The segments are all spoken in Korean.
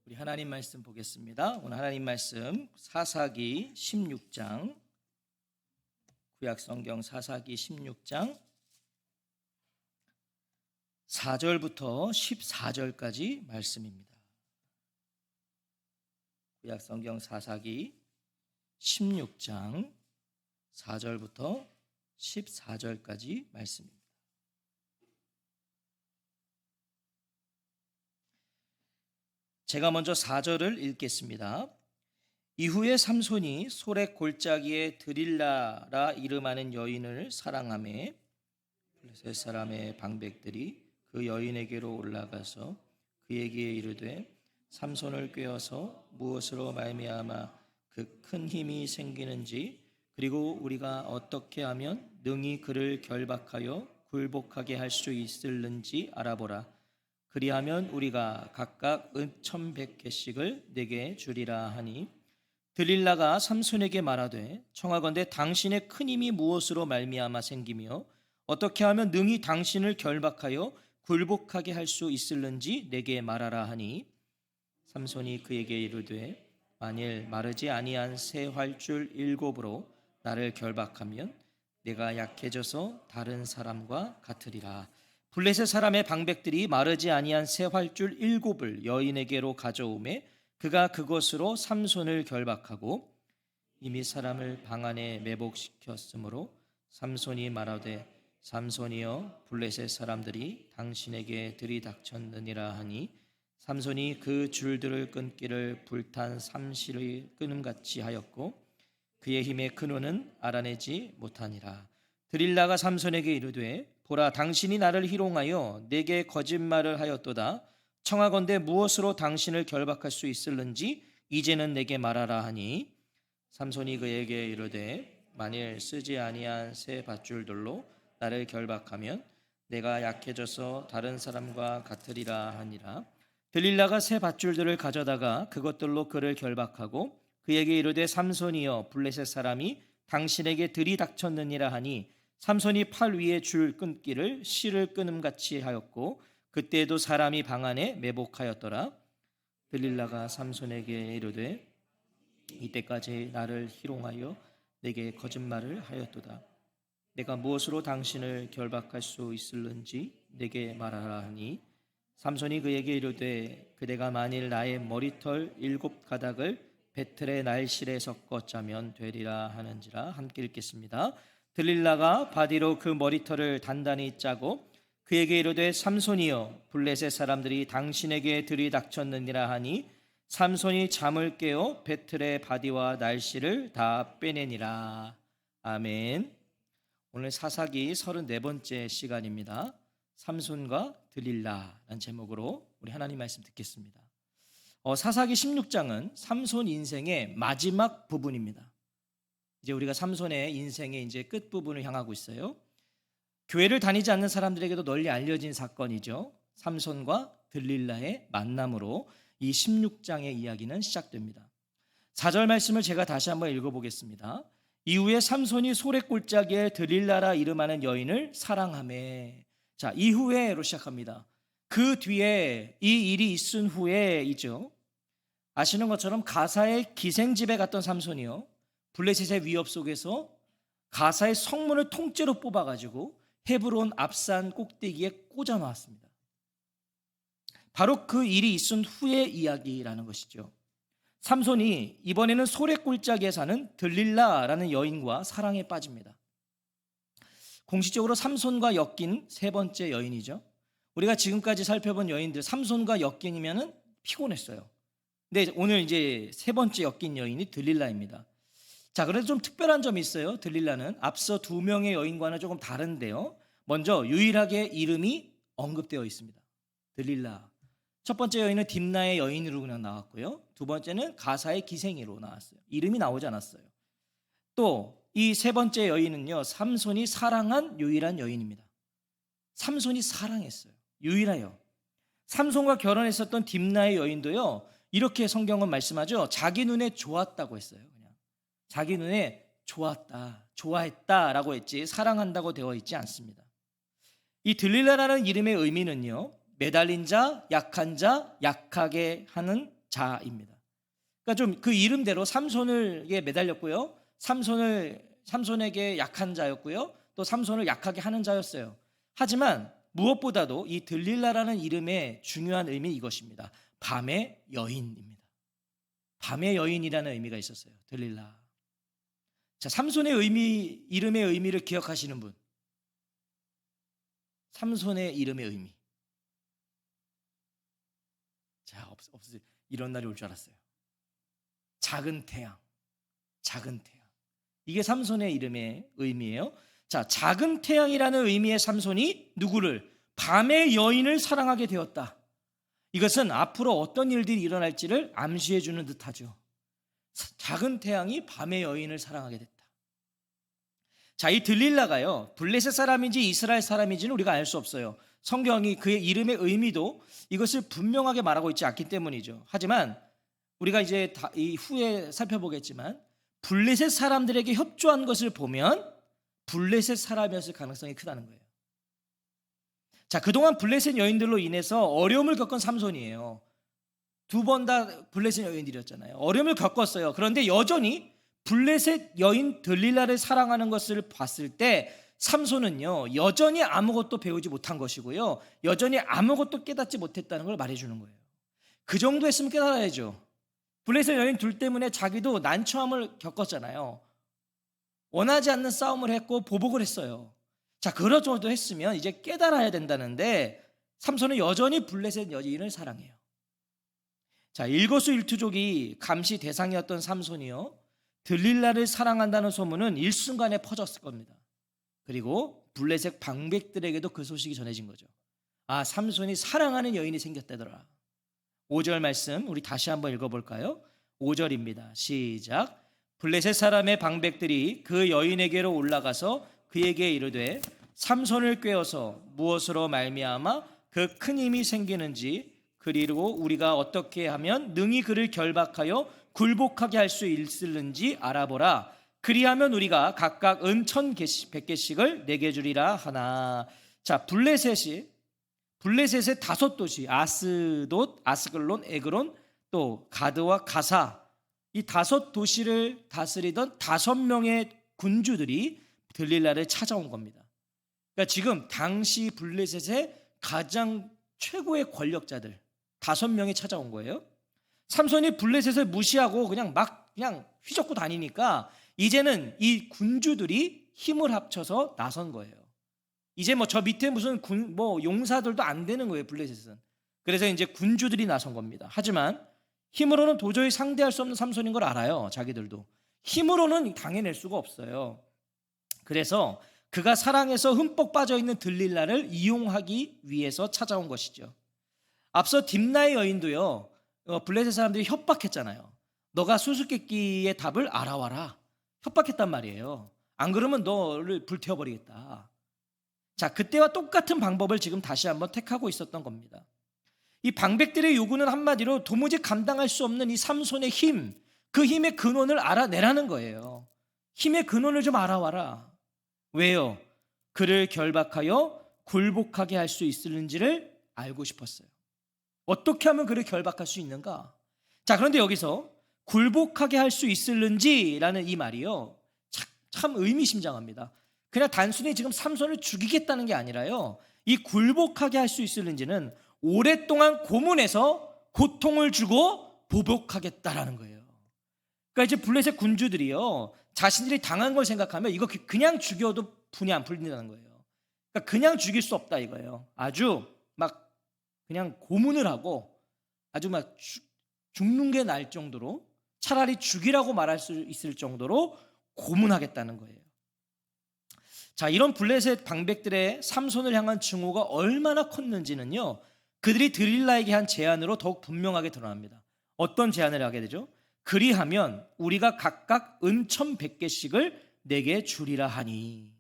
우리 하나님 말씀 보겠습니다. 오늘 하나님 말씀 사사기 16장, 구약성경 사사기 16장 4절부터 14절까지 말씀입니다. 구약성경 사사기 16장 4절부터 14절까지 말씀입니다. 제가 먼저 4절을 읽겠습니다. 이후에 삼손이 소렉 골짜기에 드릴라라 이름하는 여인을 사랑하매 블레셋 사람의 방백들이 그 여인에게로 올라가서 그에게 이르되 삼손을 꾀어서 무엇으로 말미암아 그 큰 힘이 생기는지 그리고 우리가 어떻게 하면 능히 그를 결박하여 굴복하게 할 수 있을는지 알아보라. 그리하면 우리가 각각 은 1,100개씩을 내게 주리라 하니 드릴라가 삼손에게 말하되 청하건대 당신의 큰 힘이 무엇으로 말미암아 생기며 어떻게 하면 능히 당신을 결박하여 굴복하게 할 수 있을는지 내게 말하라 하니 삼손이 그에게 이르되 만일 마르지 아니한 새 활줄 7으로 나를 결박하면 내가 약해져서 다른 사람과 같으리라. 블레셋 사람의 방백들이 마르지 아니한 새 활줄 7을 여인에게로 가져오매 그가 그것으로 삼손을 결박하고 이미 사람을 방 안에 매복시켰으므로 삼손이 말하되 삼손이여 블레셋 사람들이 당신에게 들이닥쳤느니라 하니 삼손이 그 줄들을 끊기를 불탄 삼실의 끊음같이 하였고 그의 힘의 근원은 알아내지 못하니라. 드릴라가 삼손에게 이르되 보라 당신이 나를 희롱하여 내게 거짓말을 하였도다. 청하건대 무엇으로 당신을 결박할 수 있을는지 이제는 내게 말하라 하니 삼손이 그에게 이르되 만일 쓰지 아니한 새 밧줄들로 나를 결박하면 내가 약해져서 다른 사람과 같으리라 하니라. 드릴라가 새 밧줄들을 가져다가 그것들로 그를 결박하고 그에게 이르되 삼손이여 블레셋 사람이 당신에게 들이닥쳤느니라 하니 삼손이 팔 위에 줄 끊기를 실을 끊음같이 하였고 그때에도 사람이 방 안에 매복하였더라. 드릴라가 삼손에게 이르되 이때까지 나를 희롱하여 내게 거짓말을 하였도다. 내가 무엇으로 당신을 결박할 수 있을는지 내게 말하라 하니 삼손이 그에게 이르되 그대가 만일 나의 머리털 7가닥을 배틀의 날실에 섞어 짜면 되리라 하는지라. 함께 읽겠습니다. 드릴라가 바디로 그 머리털을 단단히 짜고 그에게 이르되 삼손이여 블레셋 사람들이 당신에게 들이닥쳤느니라 하니 삼손이 잠을 깨어 배틀의 바디와 날씨를 다 빼내니라. 아멘. 오늘 사사기 34번째 시간입니다. 삼손과 드릴라라는 제목으로 우리 하나님 말씀 듣겠습니다. 사사기 16장은 삼손 인생의 마지막 부분입니다. 이제 우리가 삼손의 인생의 이제 끝부분을 향하고 있어요. 교회를 다니지 않는 사람들에게도 널리 알려진 사건이죠. 삼손과 들릴라의 만남으로 이 16장의 이야기는 시작됩니다. 4절 말씀을 제가 다시 한번 읽어보겠습니다. 이후에 삼손이 소렉 골짜기에 들릴라라 이름하는 여인을 사랑하매. 자, 이후에로 시작합니다. 그 뒤에 이 일이 있은 후에이죠. 아시는 것처럼 가사의 기생집에 갔던 삼손이요, 블레셋의 위협 속에서 가사의 성문을 통째로 뽑아가지고 헤브론 앞산 꼭대기에 꽂아 놓았습니다. 바로 그 일이 있은 후의 이야기라는 것이죠. 삼손이 이번에는 소렉 골짜기에 사는 들릴라라는 여인과 사랑에 빠집니다. 공식적으로 삼손과 엮인 세 번째 여인이죠. 우리가 지금까지 살펴본 여인들 삼손과 엮인이면 피곤했어요. 근데 오늘 이제 세 번째 엮인 여인이 들릴라입니다. 자, 그래도 좀 특별한 점이 있어요. 들릴라는 앞서 두 명의 여인과는 조금 다른데요. 먼저 유일하게 이름이 언급되어 있습니다. 들릴라. 첫 번째 여인은 딥나의 여인으로 그냥 나왔고요. 두 번째는 가사의 기생이로 나왔어요. 이름이 나오지 않았어요. 또 이 세 번째 여인은요, 삼손이 사랑한 유일한 여인입니다. 삼손이 사랑했어요. 유일해요. 삼손과 결혼했었던 딥나의 여인도요, 이렇게 성경은 말씀하죠. 자기 눈에 좋았다고 했어요. 그냥 자기 눈에 좋았다, 좋아했다라고 했지 사랑한다고 되어 있지 않습니다. 이 들릴라라는 이름의 의미는요, 매달린 자, 약한 자, 약하게 하는 자입니다. 그러니까 좀 그 이름대로 삼손에게 매달렸고요. 삼손에게 약한 자였고요. 또 삼손을 약하게 하는 자였어요. 하지만 무엇보다도 이 들릴라라는 이름의 중요한 의미 이것입니다. 밤의 여인입니다. 밤의 여인이라는 의미가 있었어요. 들릴라. 자, 삼손의 이름의 의미를 기억하시는 분. 삼손의 이름의 의미. 자, 없어요. 이런 날이 올 줄 알았어요. 작은 태양. 작은 태양. 이게 삼손의 이름의 의미예요. 자, 작은 태양이라는 의미의 삼손이 누구를? 밤의 여인을 사랑하게 되었다. 이것은 앞으로 어떤 일들이 일어날지를 암시해 주는 듯하죠. 작은 태양이 밤의 여인을 사랑하게 됐다. 자, 이 들릴라가요, 블레셋 사람인지 이스라엘 사람인지는 우리가 알 수 없어요. 성경이 그의 이름의 의미도 이것을 분명하게 말하고 있지 않기 때문이죠. 하지만 우리가 이제 이 후에 살펴보겠지만 블레셋 사람들에게 협조한 것을 보면 블레셋 사람이었을 가능성이 크다는 거예요. 자, 그동안 블레셋 여인들로 인해서 어려움을 겪은 삼손이에요. 2번 다 블레셋 여인들이었잖아요. 어려움을 겪었어요. 그런데 여전히 블레셋 여인 들릴라를 사랑하는 것을 봤을 때 삼손은요, 여전히 아무것도 배우지 못한 것이고요, 여전히 아무것도 깨닫지 못했다는 걸 말해주는 거예요. 그 정도 했으면 깨달아야죠. 블레셋 여인 둘 때문에 자기도 난처함을 겪었잖아요. 원하지 않는 싸움을 했고 보복을 했어요. 자, 그런 정도 했으면 이제 깨달아야 된다는데 삼손은 여전히 블레셋 여인을 사랑해요. 자, 일거수일투족이 감시 대상이었던 삼손이요, 들릴라를 사랑한다는 소문은 일순간에 퍼졌을 겁니다. 그리고 블레셋 방백들에게도 그 소식이 전해진 거죠. 아, 삼손이 사랑하는 여인이 생겼다더라. 5절 말씀 우리 다시 한번 읽어볼까요? 5절입니다. 시작. 블레셋 사람의 방백들이 그 여인에게로 올라가서 그에게 이르되 삼손을 꾀어서 무엇으로 말미암아 그 큰 힘이 생기는지, 그리고 우리가 어떻게 하면 능히 그를 결박하여 굴복하게 할 수 있을는지 알아보라. 그리하면 우리가 각각 은 1,100개씩을 내게 주리라 하나. 자, 블레셋의 5도시 아스돗, 아스글론, 에그론, 또 가드와 가사, 이 5도시를 다스리던 5명의 군주들이 들릴라를 찾아온 겁니다. 그러니까 지금 당시 블레셋의 가장 최고의 권력자들 5명이 찾아온 거예요. 삼손이 블레셋을 무시하고 그냥 휘젓고 다니니까 이제는 이 군주들이 힘을 합쳐서 나선 거예요. 이제 저 밑에 무슨 용사들도 안 되는 거예요, 블레셋은. 그래서 이제 군주들이 나선 겁니다. 하지만 힘으로는 도저히 상대할 수 없는 삼손인 걸 알아요. 자기들도 힘으로는 당해낼 수가 없어요. 그래서 그가 사랑해서 흠뻑 빠져있는 들릴라를 이용하기 위해서 찾아온 것이죠. 앞서 딥나의 여인도요, 블레셋 사람들이 협박했잖아요. 너가 수수께끼의 답을 알아와라. 협박했단 말이에요. 안 그러면 너를 불태워버리겠다. 자, 그때와 똑같은 방법을 지금 다시 한번 택하고 있었던 겁니다. 이 방백들의 요구는 한마디로 도무지 감당할 수 없는 이 삼손의 힘, 그 힘의 근원을 알아내라는 거예요. 힘의 근원을 좀 알아와라. 왜요? 그를 결박하여 굴복하게 할 수 있을는지를 알고 싶었어요. 어떻게 하면 그를 결박할 수 있는가? 자, 그런데 여기서 굴복하게 할 수 있을는지라는 이 말이요, 참 의미심장합니다. 그냥 단순히 지금 삼손을 죽이겠다는 게 아니라요, 이 굴복하게 할 수 있을는지는 오랫동안 고문해서 고통을 주고 보복하겠다라는 거예요. 그러니까 이제 블레셋 군주들이요, 자신들이 당한 걸 생각하면 이거 그냥 죽여도 분이 안 풀린다는 거예요. 그러니까 그냥 죽일 수 없다 이거예요. 아주 그냥 고문을 하고 아주 죽는 게 날 정도로, 차라리 죽이라고 말할 수 있을 정도로 고문하겠다는 거예요. 자, 이런 블레셋 방백들의 삼손을 향한 증오가 얼마나 컸는지는요, 그들이 들릴라에게 한 제안으로 더욱 분명하게 드러납니다. 어떤 제안을 하게 되죠? 그리하면 우리가 각각 은 1,100개씩을 내게 주리라 하니.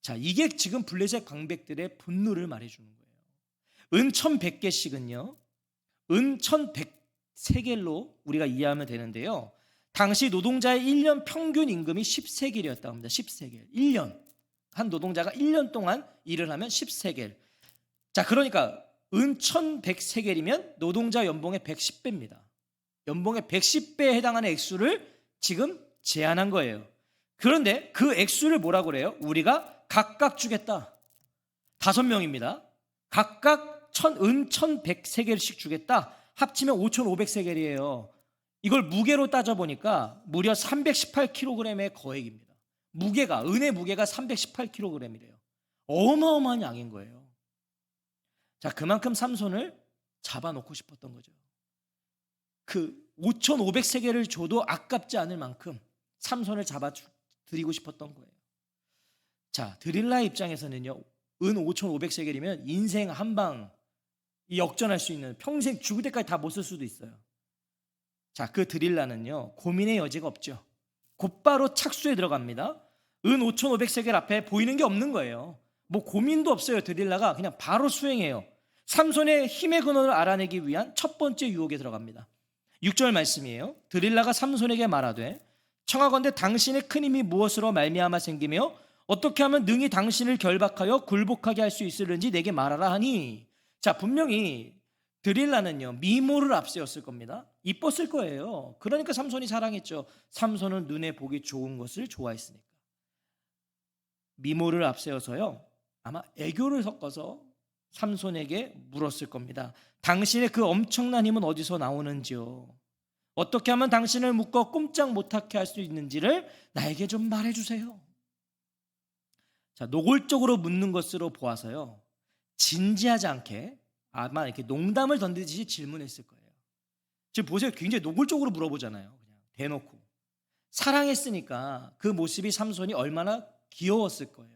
자, 이게 지금 블레셋 방백들의 분노를 말해주는 거예요. 은 1,100개씩은요, 은 1,100세겔로 우리가 이해하면 되는데요, 당시 노동자의 1년 평균 임금이 10세겔이었다고 합니다. 10세겔. 1년. 한 노동자가 1년 동안 일을 하면 10세겔. 자, 그러니까 은 1,100세겔이면 노동자 연봉의 110배입니다. 연봉의 110배에 해당하는 액수를 지금 제안한 거예요. 그런데 그 액수를 뭐라고 그래요? 우리가 각각 주겠다. 5명입니다. 각각 은 1100세겔씩 주겠다. 합치면 5500세겔이에요. 이걸 무게로 따져보니까 무려 318kg의 거액입니다. 무게가, 은의 무게가 318kg이래요. 어마어마한 양인 거예요. 자, 그만큼 삼손을 잡아놓고 싶었던 거죠. 그 5500세겔을 줘도 아깝지 않을 만큼 삼손을 잡아 드리고 싶었던 거예요. 자, 드릴라의 입장에서는요, 은 5500세겔이면 인생 한방 역전할 수 있는, 평생 죽을 때까지 다 못 쓸 수도 있어요. 자, 그 드릴라는요, 고민의 여지가 없죠. 곧바로 착수에 들어갑니다. 은 5500세겔 앞에 보이는 게 없는 거예요. 뭐 고민도 없어요. 드릴라가 그냥 바로 수행해요. 삼손의 힘의 근원을 알아내기 위한 첫 번째 유혹에 들어갑니다. 6절 말씀이에요. 드릴라가 삼손에게 말하되 청하건대 당신의 큰 힘이 무엇으로 말미암아 생기며 어떻게 하면 능히 당신을 결박하여 굴복하게 할 수 있을는지 내게 말하라 하니. 자, 분명히 드릴라는요, 미모를 앞세웠을 겁니다. 이뻤을 거예요. 그러니까 삼손이 사랑했죠. 삼손은 눈에 보기 좋은 것을 좋아했으니까. 미모를 앞세워서요, 아마 애교를 섞어서 삼손에게 물었을 겁니다. 당신의 그 엄청난 힘은 어디서 나오는지요? 어떻게 하면 당신을 묶어 꼼짝 못하게 할 수 있는지를 나에게 좀 말해주세요. 자, 노골적으로 묻는 것으로 보아서요, 진지하지 않게 아마 이렇게 농담을 던지듯이 질문했을 거예요. 지금 보세요. 굉장히 노골적으로 물어보잖아요. 그냥 대놓고. 사랑했으니까 그 모습이 삼손이 얼마나 귀여웠을 거예요.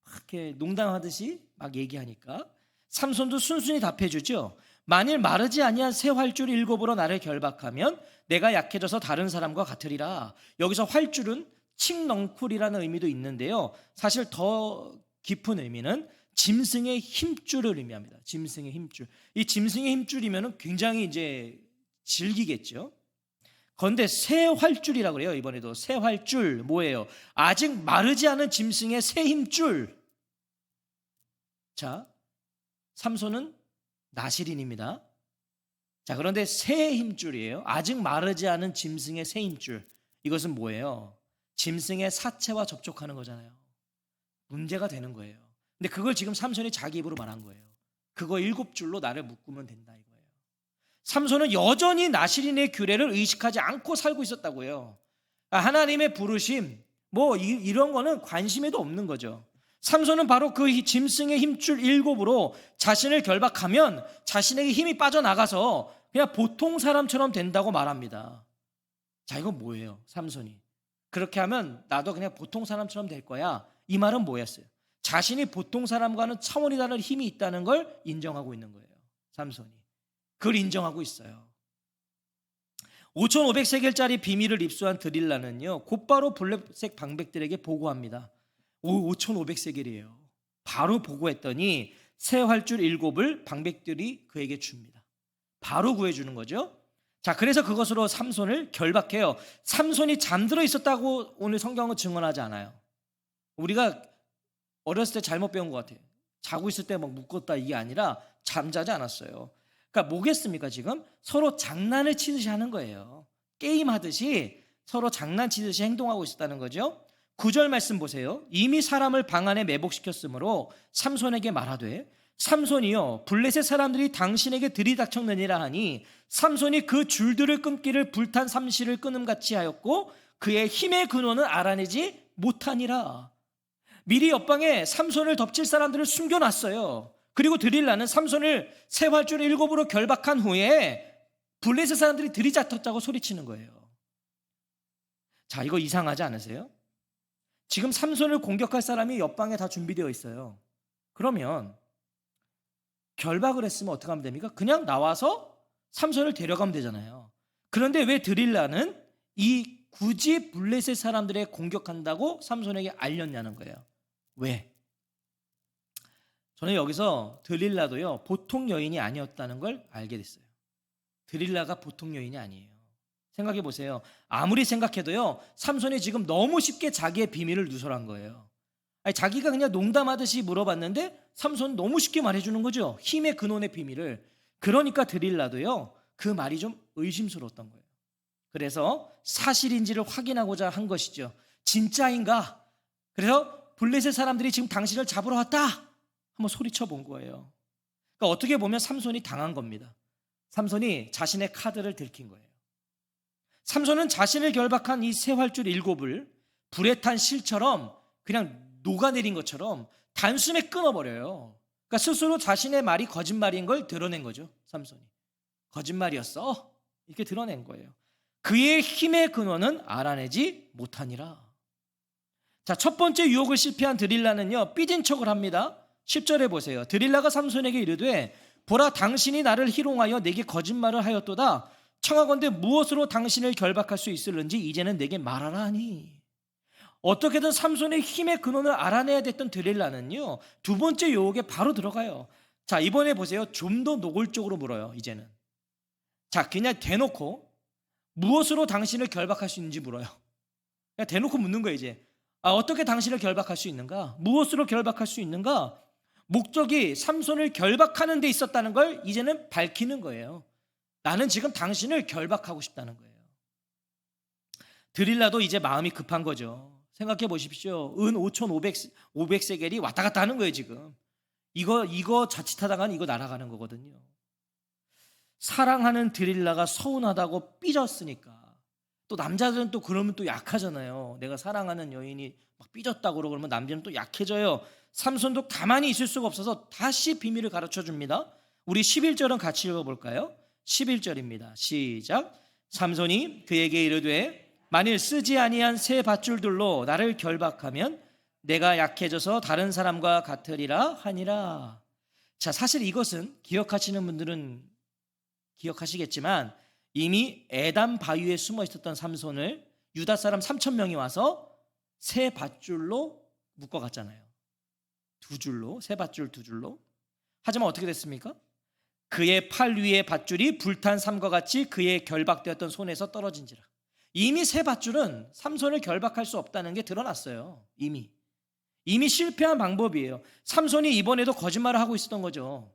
이렇게 농담하듯이 막 얘기하니까 삼손도 순순히 답해주죠. 만일 마르지 아니한 새 활줄 7으로 나를 결박하면 내가 약해져서 다른 사람과 같으리라. 여기서 활줄은 칡넝쿨이라는 의미도 있는데요, 사실 더 깊은 의미는 짐승의 힘줄을 의미합니다. 짐승의 힘줄. 이 짐승의 힘줄이면 굉장히 이제 질기겠죠. 그런데 새 활줄이라고 그래요. 이번에도 새 활줄 뭐예요? 아직 마르지 않은 짐승의 새 힘줄. 자, 삼손은 나실인입니다. 자, 그런데 새 힘줄이에요. 아직 마르지 않은 짐승의 새 힘줄. 이것은 뭐예요? 짐승의 사체와 접촉하는 거잖아요. 문제가 되는 거예요. 근데 그걸 지금 삼손이 자기 입으로 말한 거예요. 그거 7줄로 나를 묶으면 된다 이거예요. 삼손은 여전히 나실인의 규례를 의식하지 않고 살고 있었다고요. 하나님의 부르심 뭐 이런 거는 관심에도 없는 거죠. 삼손은 바로 그 짐승의 힘줄 7으로 자신을 결박하면 자신에게 힘이 빠져나가서 그냥 보통 사람처럼 된다고 말합니다. 자, 이건 뭐예요? 삼손이 그렇게 하면 나도 그냥 보통 사람처럼 될 거야. 이 말은 뭐였어요? 자신이 보통 사람과는 차원이 다른 힘이 있다는 걸 인정하고 있는 거예요. 삼손이 그걸 인정하고 있어요. 5500세겔짜리 비밀을 입수한 드릴라는요, 곧바로 블레셋 방백들에게 보고합니다. 5500세겔이에요. 바로 보고했더니 새 활줄 7을 방백들이 그에게 줍니다. 바로 구해주는 거죠. 자, 그래서 그것으로 삼손을 결박해요. 삼손이 잠들어 있었다고 오늘 성경은 증언하지 않아요. 우리가 어렸을 때 잘못 배운 것 같아요. 자고 있을 때 막 묶었다 이게 아니라 잠자지 않았어요. 그러니까 뭐겠습니까? 지금 서로 장난을 치듯이 하는 거예요. 게임하듯이 서로 장난치듯이 행동하고 있었다는 거죠. 9절 말씀 보세요. 이미 사람을 방 안에 매복시켰으므로 삼손에게 말하되 삼손이여 블레셋 사람들이 당신에게 들이닥쳤느니라 하니 삼손이 그 줄들을 끊기를 불탄 삼시를 끊음같이 하였고 그의 힘의 근원은 알아내지 못하니라. 미리 옆방에 삼손을 덮칠 사람들을 숨겨놨어요. 그리고 드릴라는 삼손을 새 활줄 7으로 결박한 후에 블레셋 사람들이 들이닥쳤다고 소리치는 거예요. 자, 이거 이상하지 않으세요? 지금 삼손을 공격할 사람이 옆방에 다 준비되어 있어요. 그러면 결박을 했으면 어떻게 하면 됩니까? 그냥 나와서 삼손을 데려가면 되잖아요. 그런데 왜 드릴라는 이 굳이 블레셋 사람들에 공격한다고 삼손에게 알렸냐는 거예요. 왜? 저는 여기서 드릴라도요, 보통 여인이 아니었다는 걸 알게 됐어요. 드릴라가 보통 여인이 아니에요. 생각해 보세요. 아무리 생각해도요, 삼손이 지금 너무 쉽게 자기의 비밀을 누설한 거예요. 아니, 자기가 그냥 농담하듯이 물어봤는데 삼손은 너무 쉽게 말해주는 거죠. 힘의 근원의 비밀을. 그러니까 드릴라도요, 그 말이 좀 의심스러웠던 거예요. 그래서 사실인지를 확인하고자 한 것이죠. 진짜인가? 그래서 블레셋 사람들이 지금 당신을 잡으러 왔다 한번 소리쳐 본 거예요. 그러니까 어떻게 보면 삼손이 당한 겁니다. 삼손이 자신의 카드를 들킨 거예요. 삼손은 자신을 결박한 이 세 활줄 7을 불에 탄 실처럼 그냥 녹아내린 것처럼 단숨에 끊어버려요. 그러니까 스스로 자신의 말이 거짓말인 걸 드러낸 거죠. 삼손이 거짓말이었어 이렇게 드러낸 거예요. 그의 힘의 근원은 알아내지 못하니라. 자, 첫 번째 유혹을 실패한 드릴라는요, 삐진 척을 합니다. 10절에 보세요. 드릴라가 삼손에게 이르되 보라, 당신이 나를 희롱하여 내게 거짓말을 하였도다. 청하건대 무엇으로 당신을 결박할 수 있을는지 이제는 내게 말하라 하니. 어떻게든 삼손의 힘의 근원을 알아내야 됐던 드릴라는요, 두 번째 유혹에 바로 들어가요. 자, 이번에 보세요. 좀 더 노골적으로 물어요. 이제는 자, 그냥 대놓고 무엇으로 당신을 결박할 수 있는지 물어요. 그냥 대놓고 묻는 거예요. 이제 어떻게 당신을 결박할 수 있는가? 무엇으로 결박할 수 있는가? 목적이 삼손을 결박하는 데 있었다는 걸 이제는 밝히는 거예요. 나는 지금 당신을 결박하고 싶다는 거예요. 드릴라도 이제 마음이 급한 거죠. 생각해 보십시오. 은 5,500세겔이 왔다 갔다 하는 거예요. 지금 이거 자칫하다가는 이거 날아가는 거거든요. 사랑하는 드릴라가 서운하다고 삐졌으니까, 또 남자들은 또 그러면 또 약하잖아요. 내가 사랑하는 여인이 막 삐졌다고 그러면 남자는 또 약해져요. 삼손도 가만히 있을 수가 없어서 다시 비밀을 가르쳐 줍니다. 우리 11절은 같이 읽어볼까요? 11절입니다. 시작. 삼손이 그에게 이르되 만일 쓰지 아니한 새 밧줄들로 나를 결박하면 내가 약해져서 다른 사람과 같으리라 하니라. 자, 사실 이것은 기억하시는 분들은 기억하시겠지만 이미 에담 바위에 숨어 있었던 삼손을 유다 사람 3,000명이 와서 새 밧줄로 묶어갔잖아요. 두 줄로, 새 밧줄 두 줄로. 하지만 어떻게 됐습니까? 그의 팔 위에 밧줄이 불탄 삼과 같이 그의 결박되었던 손에서 떨어진지라. 이미 새 밧줄은 삼손을 결박할 수 없다는 게 드러났어요. 이미 실패한 방법이에요. 삼손이 이번에도 거짓말을 하고 있었던 거죠.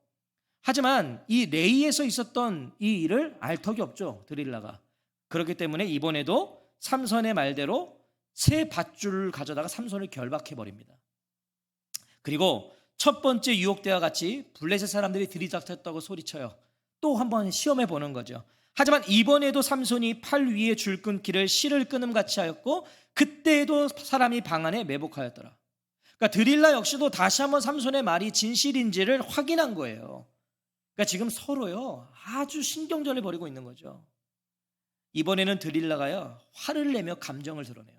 하지만 이 레이에서 있었던 이 일을 알 턱이 없죠, 드릴라가. 그렇기 때문에 이번에도 삼손의 말대로 새 밧줄을 가져다가 삼손을 결박해버립니다. 그리고 첫 번째 유혹 때와 같이 블레셋 사람들이 들이닥쳤다고 소리쳐요. 또 한번 시험해 보는 거죠. 하지만 이번에도 삼손이 팔 위에 줄 끊기를 실을 끊음 같이 하였고 그때에도 사람이 방 안에 매복하였더라. 그러니까 드릴라 역시도 다시 한번 삼손의 말이 진실인지를 확인한 거예요. 그러니까 지금 서로요 아주 신경전을 벌이고 있는 거죠. 이번에는 드릴라가요 화를 내며 감정을 드러내요.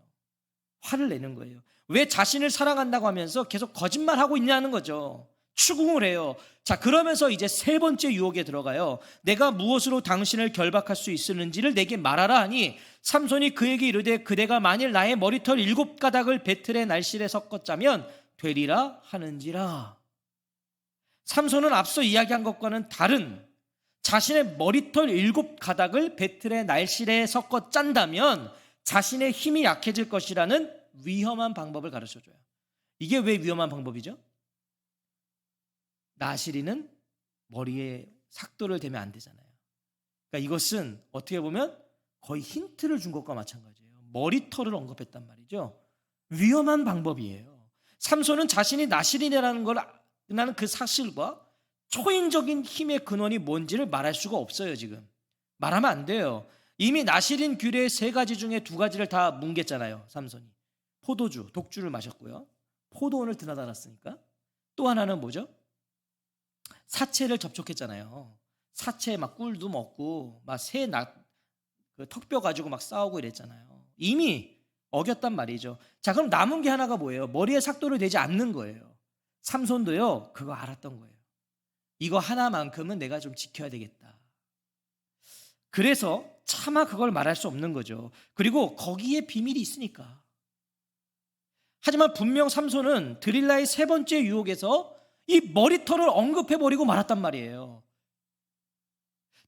화를 내는 거예요. 왜 자신을 사랑한다고 하면서 계속 거짓말하고 있냐는 거죠. 추궁을 해요. 자, 그러면서 이제 세 번째 유혹에 들어가요. 내가 무엇으로 당신을 결박할 수 있을는지를 내게 말하라 하니 삼손이 그에게 이르되 그대가 만일 나의 머리털 7가닥을 배틀의 날실에 섞었자면 되리라 하는지라. 삼손은 앞서 이야기한 것과는 다른 자신의 머리털 7가닥을 배틀의 날실에 섞어 짠다면 자신의 힘이 약해질 것이라는 위험한 방법을 가르쳐줘요. 이게 왜 위험한 방법이죠? 나시리는 머리에 삭도를 대면 안 되잖아요. 그러니까 이것은 어떻게 보면 거의 힌트를 준 것과 마찬가지예요. 머리털을 언급했단 말이죠. 위험한 방법이에요. 삼손은 자신이 나시린이라는 걸 나는 그 사실과 초인적인 힘의 근원이 뭔지를 말할 수가 없어요. 지금 말하면 안 돼요. 이미 나시린 규례의 3가지 중에 2가지를 다 뭉갰잖아요. 삼손이 포도주, 독주를 마셨고요. 포도원을 드나들었으니까. 또 하나는 뭐죠? 사체를 접촉했잖아요. 사체 막 꿀도 먹고 막 새 턱뼈 가지고 막 싸우고 이랬잖아요. 이미 어겼단 말이죠. 자, 그럼 남은 게 하나가 뭐예요? 머리에 삭도를 대지 않는 거예요. 삼손도요 그거 알았던 거예요. 이거 하나만큼은 내가 좀 지켜야 되겠다. 그래서 차마 그걸 말할 수 없는 거죠. 그리고 거기에 비밀이 있으니까. 하지만 분명 삼손은 드릴라의 세 번째 유혹에서 이 머리털을 언급해버리고 말았단 말이에요.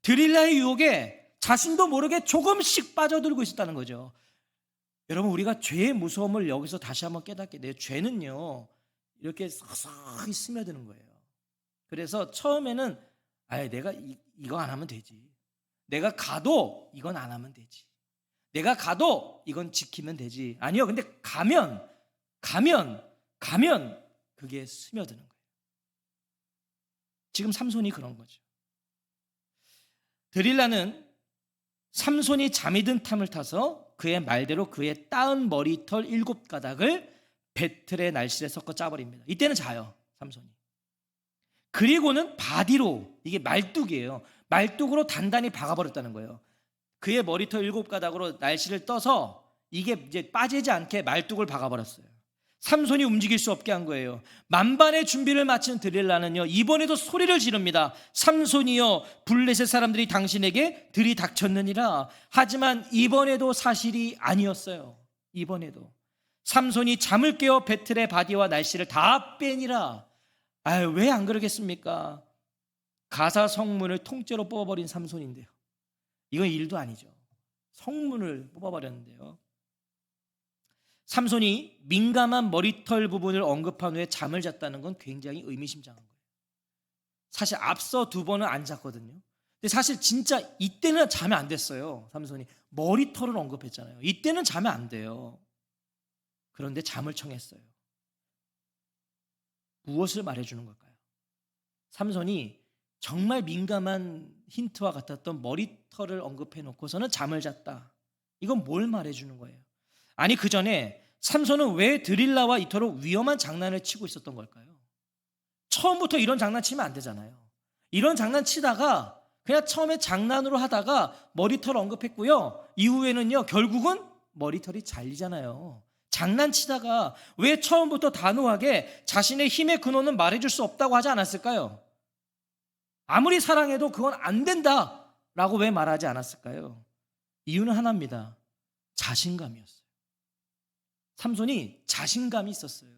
드릴라의 유혹에 자신도 모르게 조금씩 빠져들고 있었다는 거죠. 여러분, 우리가 죄의 무서움을 여기서 다시 한번 깨닫게 돼요. 죄는요 이렇게 서서히 스며드는 거예요. 그래서 처음에는 내가 이거 안 하면 되지, 내가 가도 이건 안 하면 되지. 내가 가도 이건 지키면 되지. 아니요. 근데 가면 그게 스며드는 거예요. 지금 삼손이 그런 거죠. 드릴라는 삼손이 잠이 든 탐을 타서 그의 말대로 그의 따은 머리털 7가닥을 배틀의 날실에 섞어 짜버립니다. 이때는 자요, 삼손이. 그리고는 바디로, 이게 말뚝이에요. 말뚝으로 단단히 박아버렸다는 거예요. 그의 머리털 7가닥으로 날씨를 떠서 이게 이제 빠지지 않게 말뚝을 박아버렸어요. 삼손이 움직일 수 없게 한 거예요. 만반의 준비를 마친 드릴라는요, 이번에도 소리를 지릅니다. 삼손이여, 블레셋 사람들이 당신에게 들이닥쳤느니라. 하지만 이번에도 사실이 아니었어요. 이번에도 삼손이 잠을 깨어 배틀의 바디와 날씨를 다 빼니라. 아유, 왜 안 그러겠습니까? 가사 성문을 통째로 뽑아버린 삼손인데요. 이건 일도 아니죠. 성문을 뽑아버렸는데요. 삼손이 민감한 머리털 부분을 언급한 후에 잠을 잤다는 건 굉장히 의미심장한 거예요. 사실 앞서 2번은 안 잤거든요. 근데 사실 진짜 이때는 자면 안 됐어요. 삼손이 머리털을 언급했잖아요. 이때는 자면 안 돼요. 그런데 잠을 청했어요. 무엇을 말해주는 걸까요? 삼손이 정말 민감한 힌트와 같았던 머리털을 언급해 놓고서는 잠을 잤다. 이건 뭘 말해주는 거예요? 아니, 그 전에 삼손은 왜 드릴라와 이토록 위험한 장난을 치고 있었던 걸까요? 처음부터 이런 장난치면 안 되잖아요. 이런 장난치다가 그냥 처음에 장난으로 하다가 머리털 언급했고요. 이후에는요, 결국은 머리털이 잘리잖아요. 장난치다가 왜 처음부터 단호하게 자신의 힘의 근원은 말해줄 수 없다고 하지 않았을까요? 아무리 사랑해도 그건 안 된다라고 왜 말하지 않았을까요? 이유는 하나입니다. 자신감이었어요. 삼손이 자신감이 있었어요.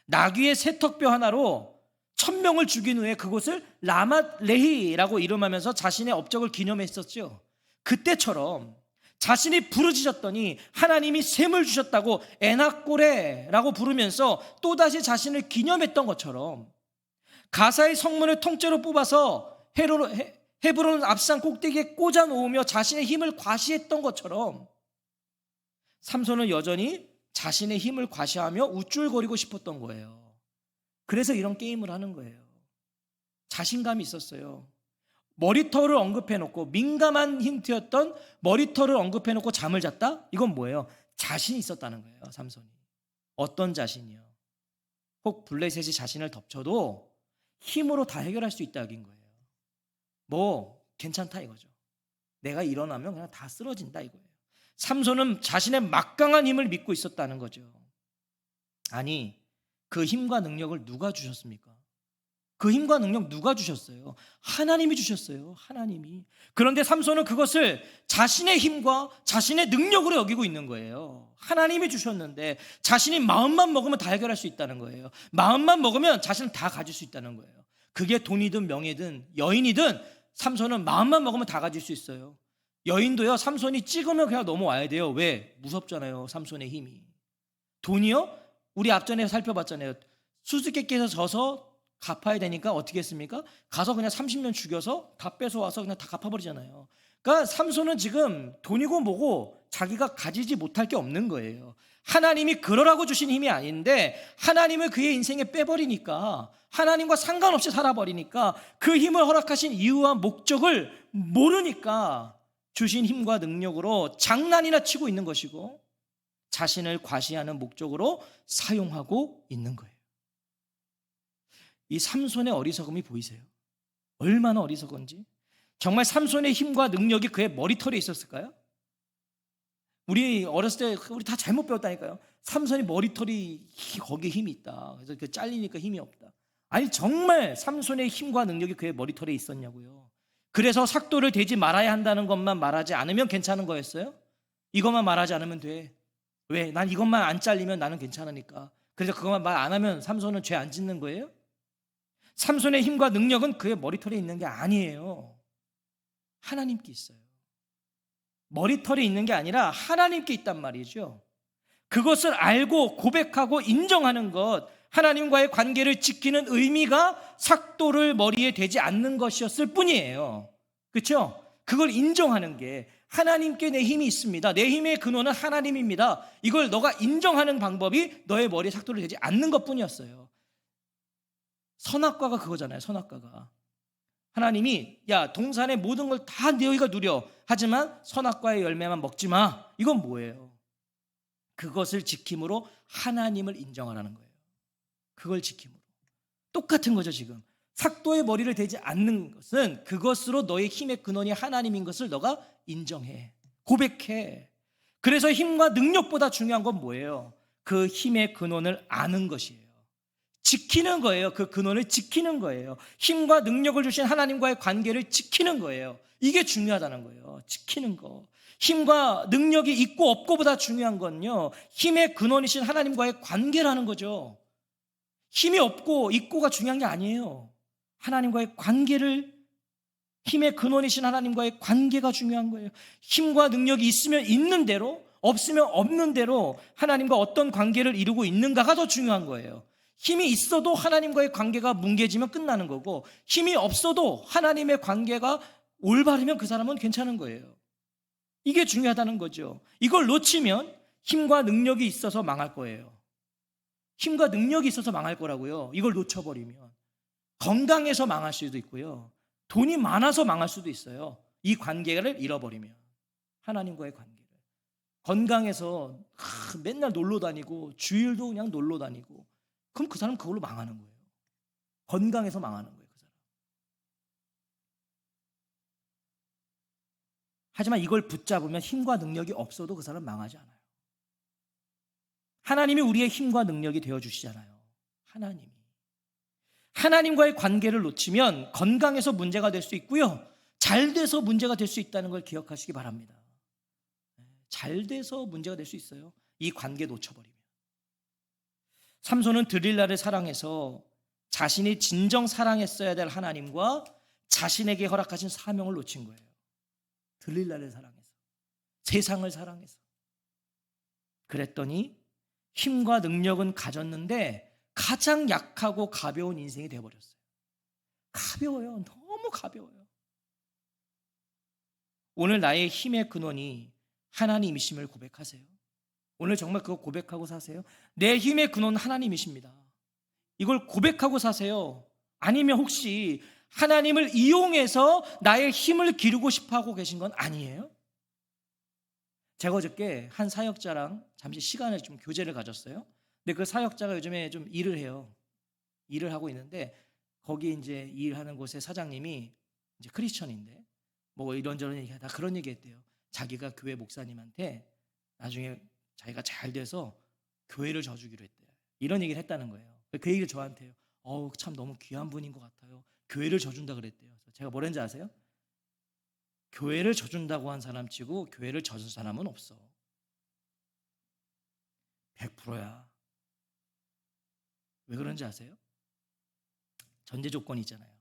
나귀의 세턱뼈 하나로 1000명을 죽인 후에 그곳을 라맛레히라고 이름하면서 자신의 업적을 기념했었죠. 그때처럼 자신이 부르짖었더니 하나님이 샘을 주셨다고 에낙고레라고 부르면서 또다시 자신을 기념했던 것처럼 가사의 성문을 통째로 뽑아서 헤브론 앞산 꼭대기에 꽂아 놓으며 자신의 힘을 과시했던 것처럼 삼손은 여전히 자신의 힘을 과시하며 우쭐거리고 싶었던 거예요. 그래서 이런 게임을 하는 거예요. 자신감이 있었어요. 머리털을 언급해놓고, 민감한 힌트였던 머리털을 언급해놓고 잠을 잤다? 이건 뭐예요? 자신이 있었다는 거예요. 삼손이. 어떤 자신이요? 혹 블레셋이 자신을 덮쳐도 힘으로 다 해결할 수 있다는 거예요. 뭐 괜찮다 이거죠. 내가 일어나면 그냥 다 쓰러진다 이거예요. 삼손은 자신의 막강한 힘을 믿고 있었다는 거죠. 아니, 그 힘과 능력을 누가 주셨습니까? 그 힘과 능력 누가 주셨어요? 하나님이 주셨어요. 하나님이. 그런데 삼손은 그것을 자신의 힘과 자신의 능력으로 여기고 있는 거예요. 하나님이 주셨는데 자신이 마음만 먹으면 다 해결할 수 있다는 거예요. 마음만 먹으면 자신은 다 가질 수 있다는 거예요. 그게 돈이든 명예든 여인이든 삼손은 마음만 먹으면 다 가질 수 있어요. 여인도요, 삼손이 찍으면 그냥 넘어와야 돼요. 왜? 무섭잖아요. 삼손의 힘이. 돈이요? 우리 앞전에 살펴봤잖아요. 수수께끼에서 져서 갚아야 되니까 어떻게 했습니까? 가서 그냥 30년 죽여서 다 뺏어와서 그냥 다 갚아버리잖아요. 그러니까 삼손은 지금 돈이고 뭐고 자기가 가지지 못할 게 없는 거예요. 하나님이 그러라고 주신 힘이 아닌데 하나님을 그의 인생에 빼버리니까, 하나님과 상관없이 살아버리니까, 그 힘을 허락하신 이유와 목적을 모르니까 주신 힘과 능력으로 장난이나 치고 있는 것이고 자신을 과시하는 목적으로 사용하고 있는 거예요. 이 삼손의 어리석음이 보이세요? 얼마나 어리석은지. 정말 삼손의 힘과 능력이 그의 머리털에 있었을까요? 우리 어렸을 때 우리 다 잘못 배웠다니까요. 삼손이 머리털이 거기에 힘이 있다. 그래서 그 잘리니까 힘이 없다. 아니, 정말 삼손의 힘과 능력이 그의 머리털에 있었냐고요. 그래서 삭도를 대지 말아야 한다는 것만 말하지 않으면 괜찮은 거였어요? 이것만 말하지 않으면 돼. 왜? 난 이것만 안 잘리면 나는 괜찮으니까. 그래서 그것만 말 안 하면 삼손은 죄 안 짓는 거예요? 삼손의 힘과 능력은 그의 머리털에 있는 게 아니에요. 하나님께 있어요. 머리털에 있는 게 아니라 하나님께 있단 말이죠. 그것을 알고 고백하고 인정하는 것, 하나님과의 관계를 지키는 의미가 삭도를 머리에 대지 않는 것이었을 뿐이에요. 그렇죠? 그걸 인정하는 게, 하나님께 내 힘이 있습니다, 내 힘의 근원은 하나님입니다, 이걸 너가 인정하는 방법이 너의 머리에 삭도를 대지 않는 것뿐이었어요. 선악과가 그거잖아요. 선악과가 하나님이 야, 동산의 모든 걸 다 너희가 누려, 하지만 선악과의 열매만 먹지 마. 이건 뭐예요? 그것을 지킴으로 하나님을 인정하라는 거예요. 그걸 지킴으로. 똑같은 거죠. 지금 삭도의 머리를 대지 않는 것은 그것으로 너의 힘의 근원이 하나님인 것을 너가 인정해, 고백해. 그래서 힘과 능력보다 중요한 건 뭐예요? 그 힘의 근원을 아는 것이에요. 지키는 거예요. 그 근원을 지키는 거예요. 힘과 능력을 주신 하나님과의 관계를 지키는 거예요. 이게 중요하다는 거예요. 지키는 거. 힘과 능력이 있고 없고보다 중요한 건요, 힘의 근원이신 하나님과의 관계라는 거죠. 힘이 없고 있고가 중요한 게 아니에요. 하나님과의 관계를, 힘의 근원이신 하나님과의 관계가 중요한 거예요. 힘과 능력이 있으면 있는 대로, 없으면 없는 대로 하나님과 어떤 관계를 이루고 있는가가 더 중요한 거예요. 힘이 있어도 하나님과의 관계가 뭉개지면 끝나는 거고, 힘이 없어도 하나님의 관계가 올바르면 그 사람은 괜찮은 거예요. 이게 중요하다는 거죠. 이걸 놓치면 힘과 능력이 있어서 망할 거예요. 힘과 능력이 있어서 망할 거라고요. 이걸 놓쳐버리면 건강해서 망할 수도 있고요, 돈이 많아서 망할 수도 있어요. 이 관계를 잃어버리면, 하나님과의 관계를. 건강해서 맨날 놀러 다니고 주일도 그냥 놀러 다니고, 그럼 그 사람 그걸로 망하는 거예요. 건강해서 망하는 거예요, 그 사람. 하지만 이걸 붙잡으면 힘과 능력이 없어도 그 사람 망하지 않아요. 하나님이 우리의 힘과 능력이 되어주시잖아요. 하나님과의 관계를 놓치면 건강해서 문제가 될 수 있고요, 잘 돼서 문제가 될 수 있다는 걸 기억하시기 바랍니다. 잘 돼서 문제가 될 수 있어요, 이 관계 놓쳐버리면. 삼손은 드릴라를 사랑해서 자신이 진정 사랑했어야 될 하나님과 자신에게 허락하신 사명을 놓친 거예요. 드릴라를 사랑해서, 세상을 사랑해서. 그랬더니 힘과 능력은 가졌는데 가장 약하고 가벼운 인생이 되어버렸어요. 가벼워요. 너무 가벼워요. 오늘 나의 힘의 근원이 하나님이심을 고백하세요. 오늘 정말 그거 고백하고 사세요. 내 힘의 근원은 하나님이십니다. 이걸 고백하고 사세요. 아니면 혹시 하나님을 이용해서 나의 힘을 기르고 싶어 하고 계신 건 아니에요? 제가 어저께 한 사역자랑 잠시 시간을 좀 교제를 가졌어요. 근데 그 사역자가 요즘에 좀 일을 해요. 일을 하고 있는데, 거기 이제 일하는 곳의 사장님이 이제 크리스천인데 뭐 이런저런 얘기하다 그런 얘기했대요. 자기가 교회 목사님한테 나중에 자기가 잘 돼서 교회를 져주기로 했대요. 이런 얘기를 했다는 거예요. 그 얘기를 저한테 해요. 참 너무 귀한 분인 것 같아요. 교회를 져준다 그랬대요. 제가 뭐랬는지 아세요? 교회를 져준다고 한 사람 치고 교회를 져준 사람은 없어. 100%야. 왜 그런지 아세요? 전제 조건이 있잖아요.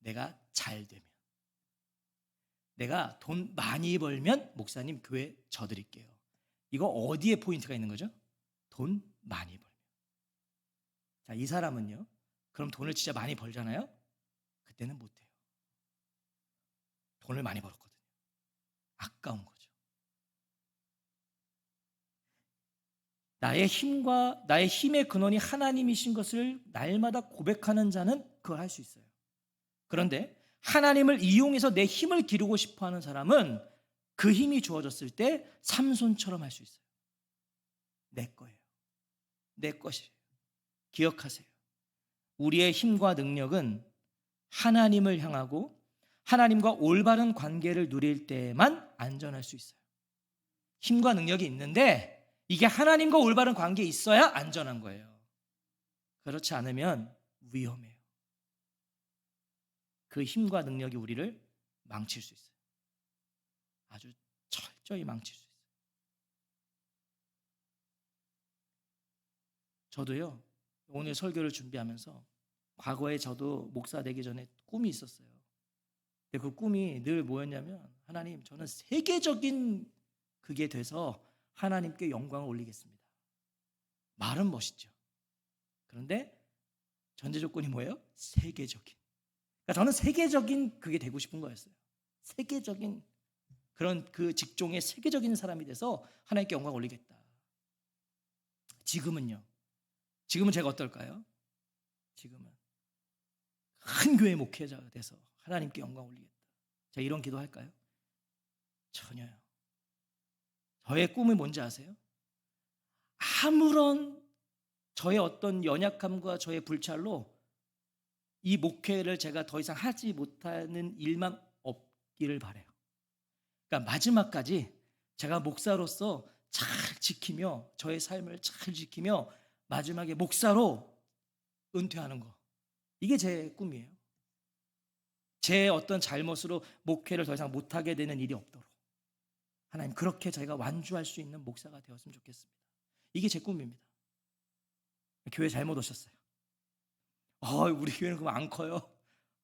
내가 잘 되면, 내가 돈 많이 벌면 목사님 교회 져드릴게요. 이거 어디에 포인트가 있는 거죠? 돈 많이 벌면. 자, 이 사람은요, 그럼 돈을 진짜 많이 벌잖아요? 그때는 못해요. 돈을 많이 벌었거든요. 아까운 거죠. 나의 힘의 근원이 하나님이신 것을 날마다 고백하는 자는 그걸 할 수 있어요. 그런데 하나님을 이용해서 내 힘을 기르고 싶어하는 사람은 그 힘이 주어졌을 때 삼손처럼 할 수 있어요. 내 거예요. 내 것이에요. 기억하세요. 우리의 힘과 능력은 하나님을 향하고 하나님과 올바른 관계를 누릴 때만 안전할 수 있어요. 힘과 능력이 있는데 이게 하나님과 올바른 관계에 있어야 안전한 거예요. 그렇지 않으면 위험해요. 그 힘과 능력이 우리를 망칠 수 있어요. 아주 철저히 망칠 수 있어요. 저도요, 오늘 설교를 준비하면서 과거에 저도 목사 되기 전에 꿈이 있었어요. 근데 그 꿈이 늘 뭐였냐면, 하나님, 저는 세계적인 그게 돼서 하나님께 영광을 올리겠습니다. 말은 멋있죠. 그런데 전제 조건이 뭐예요? 세계적인. 그러니까 저는 세계적인 그게 되고 싶은 거였어요. 세계적인 그런 그 직종의 세계적인 사람이 돼서 하나님께 영광 올리겠다. 지금은요? 지금은 제가 어떨까요? 지금은 큰 교회 목회자가 돼서 하나님께 영광 올리겠다. 제가 이런 기도할까요? 전혀요. 저의 꿈이 뭔지 아세요? 아무런 저의 어떤 연약함과 저의 불찰로 이 목회를 제가 더 이상 하지 못하는 일만 없기를 바라요. 그러니까 마지막까지 제가 목사로서 잘 지키며 저의 삶을 잘 지키며 마지막에 목사로 은퇴하는 거, 이게 제 꿈이에요. 제 어떤 잘못으로 목회를 더 이상 못하게 되는 일이 없도록 하나님 그렇게 저희가 완주할 수 있는 목사가 되었으면 좋겠습니다. 이게 제 꿈입니다. 교회 잘못 오셨어요. 우리 교회는 그럼 안 커요.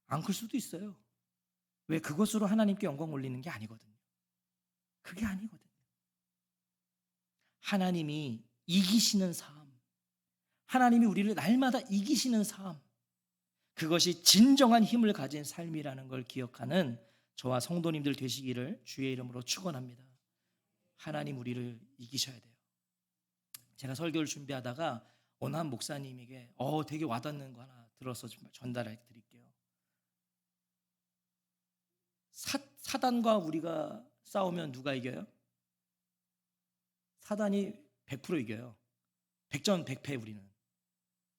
안 클 수도 있어요. 왜? 그것으로 하나님께 영광 올리는 게 아니거든요. 그게 아니거든요. 하나님이 이기시는 삶, 하나님이 우리를 날마다 이기시는 삶, 그것이 진정한 힘을 가진 삶이라는 걸 기억하는 저와 성도님들 되시기를 주의 이름으로 축원합니다. 하나님 우리를 이기셔야 돼요. 제가 설교를 준비하다가 어느 한 목사님에게 되게 와닿는 거 하나 들어서 전달해 드릴게요. 사단과 우리가 싸우면 누가 이겨요? 사단이 100% 이겨요. 100전 100패 우리는.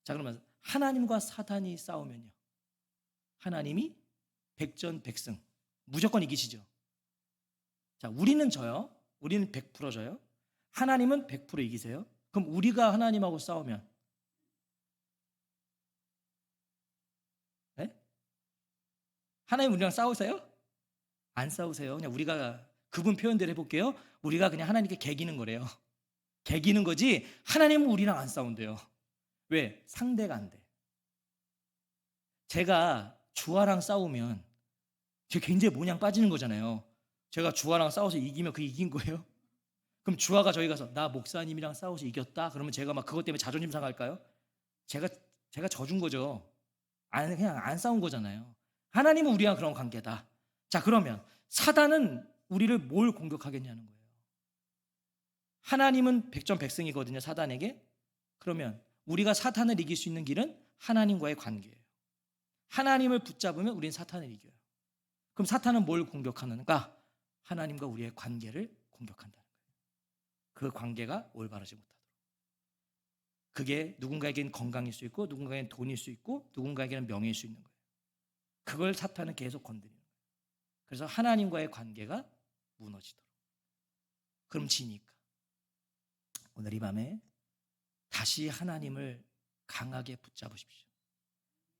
자, 그러면 하나님과 사단이 싸우면요, 하나님이 100전 100승 무조건 이기시죠. 자, 우리는 져요. 우리는 100% 져요. 하나님은 100% 이기세요. 그럼 우리가 하나님하고 싸우면 네? 하나님 우리랑 싸우세요? 안 싸우세요. 그냥 우리가 그분 표현대로 해볼게요. 우리가 그냥 하나님께 개기는 거래요. 개기는 거지 하나님은 우리랑 안 싸운대요. 왜? 상대가 안 돼. 제가 주아랑 싸우면 제가 굉장히 모양 빠지는 거잖아요. 제가 주아랑 싸워서 이기면 그게 이긴 거예요? 그럼 주아가 저희 가서 나 목사님이랑 싸워서 이겼다? 그러면 제가 막 그것 때문에 자존심 상할까요? 제가 져준 거죠. 그냥 안 싸운 거잖아요. 하나님은 우리랑 그런 관계다. 자, 그러면 사단은 우리를 뭘 공격하겠냐는 거예요. 하나님은 100전 100승이거든요, 사단에게. 그러면 우리가 사탄을 이길 수 있는 길은 하나님과의 관계예요. 하나님을 붙잡으면 우리는 사탄을 이겨요. 그럼 사탄은 뭘 공격하는가? 하나님과 우리의 관계를 공격한다는 거예요. 그 관계가 올바르지 못하도록. 그게 누군가에겐 건강일 수 있고 누군가에겐 돈일 수 있고 누군가에게는 명예일 수 있는 거예요. 그걸 사탄은 계속 건드리는 거예요. 그래서 하나님과의 관계가 무너지도록. 그럼 지니까 오늘 이 밤에 다시 하나님을 강하게 붙잡으십시오.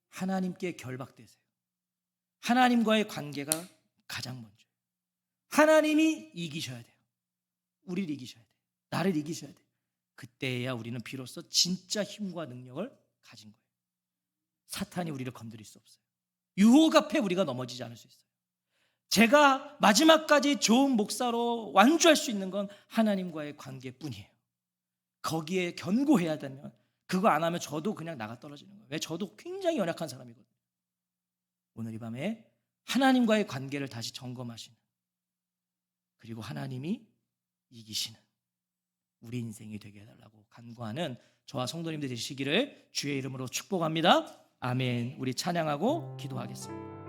하나님께 결박되세요. 하나님과의 관계가 가장 먼저예요. 하나님이 이기셔야 돼요. 우리를 이기셔야 돼요. 나를 이기셔야 돼요. 그때야 우리는 비로소 진짜 힘과 능력을 가진 거예요. 사탄이 우리를 건드릴 수 없어요. 유혹 앞에 우리가 넘어지지 않을 수 있어요. 제가 마지막까지 좋은 목사로 완주할 수 있는 건 하나님과의 관계뿐이에요. 거기에 견고해야 되면, 그거 안 하면 저도 그냥 나가 떨어지는 거예요. 왜? 저도 굉장히 연약한 사람이거든요. 오늘 이 밤에 하나님과의 관계를 다시 점검하시는, 그리고 하나님이 이기시는 우리 인생이 되게 해달라고 간구하는 저와 성도님들 되시기를 주의 이름으로 축복합니다. 아멘. 우리 찬양하고 기도하겠습니다.